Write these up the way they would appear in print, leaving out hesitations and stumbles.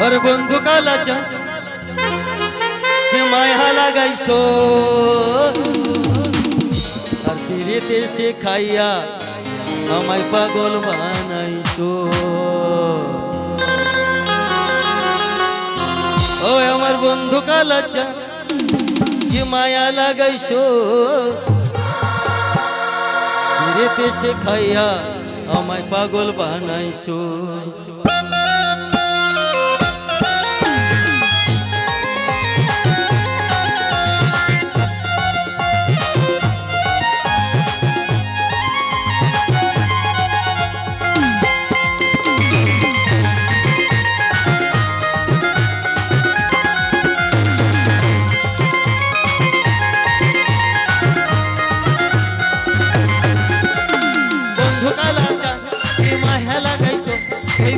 और बंधु कालाचा के माया लागाइछो और तीरेते से खाइया আমায় পাগল বানাইছো ও আমার বন্ধু কালাচা কি মায়া লাগাইছো ধীরেতে সে খাইয়া আমায় পাগল বানাইছো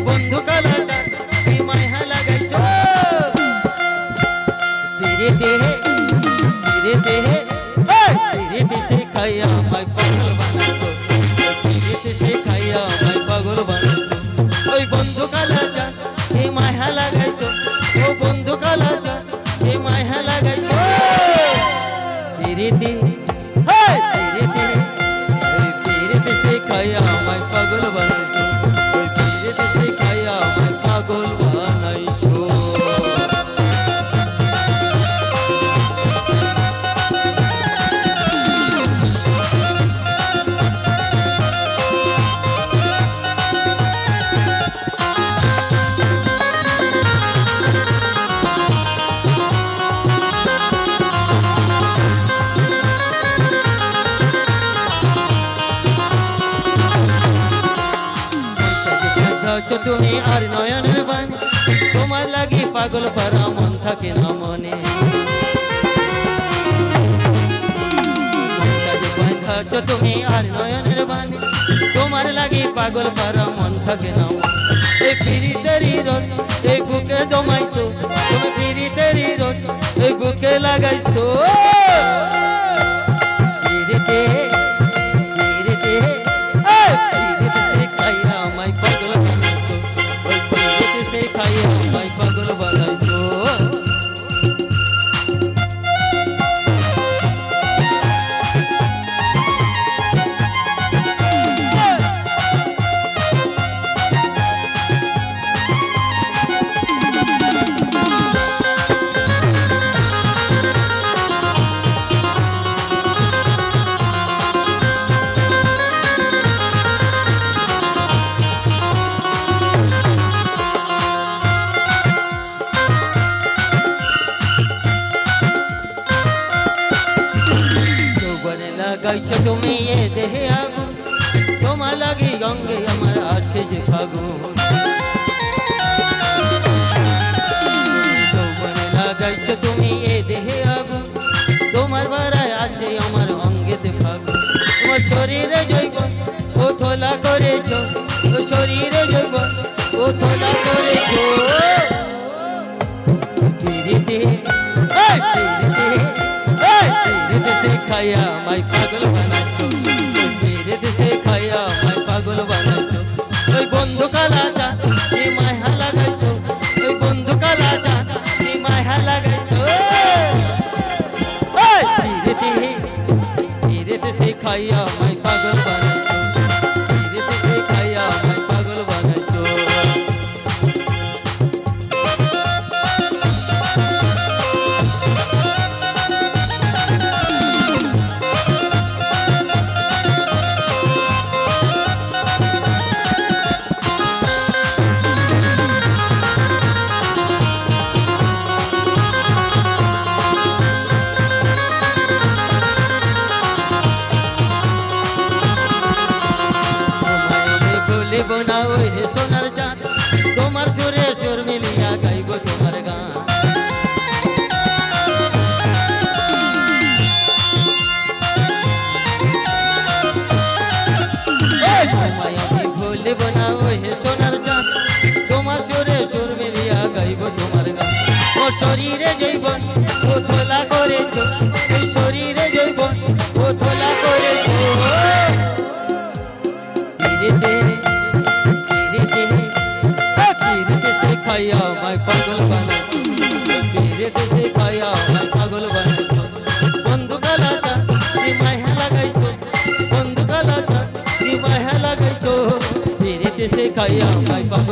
बंधु कालाचा की माया लागाइछो तेरे देह से खाइया मैं पागल बानाइछो तेरे से खाइया मैं पागल बानाइछो ओई बंधु कालाचा की माया लागाइछो ओ बंधु कालाचा की माया लागाइछो तेरे से खाइया मैं पागल बानाइछो पागल बानाइछो তুমি আর নয়নের বাণী তোমার লাগি পাগল পারা মন থাকে না মনে তুমি আর নয়নের বাণী তোমার লাগি পাগল পারা মন থাকে না এই পিরিতেরি রস এই বুকে জমাইছো তুমি পিরিতেরি রস এই বুকে লাগাইছো পিরিতে পিরিতে পিরিতে খাইয়া আমায় পাগল खाइया मैं पागल बानाइछो লাগাইছো তুমি এ দেহে আগুন তোমার লাগি গঙ্গে আমার আসে যে ফাগুন যৌবনে লাগাইছো তুমি এ দেহে আগুন তোমার বাড়ায় আসে আমার অঙ্গেতে ফাগুন তোমার শরীরে জৈবন ও থলা করেছো ও শরীরে জৈবন ও থলা করেছো পিরিতে से खाया मैं पागल बानाइछो तेरे से खाया मैं पागल बानाइछो ओई बंधु कालाचा की माया लागाइछो ओई बंधु कालाचा की माया लागाइछो ओई तेरे से खाया मैं पागल बानाइछो तेरे से खाया मैं पागल बानाइछो बनाओ हे सोनार चाँद तुम्हार सुरे सुर मिलिया गाइबो तुम्हार गान भोले बनाओ हे सोनार चाँद तुम्हार सुरे सुर मिलिया गाइबो तुम्हार गान ओ शरीरे जैबन ओ थोला करेछो ओई शरीरे जैबन ओ थोला करेछो खाइया मैं খাইয়া আমায় পাগল বানাইছো বন্ধু কালাচান কি মায়া লাগাইছো বন্ধু কালাচান কি মায়া লাগাইছো পিরিতি শিখাইয়া আমায় পাগল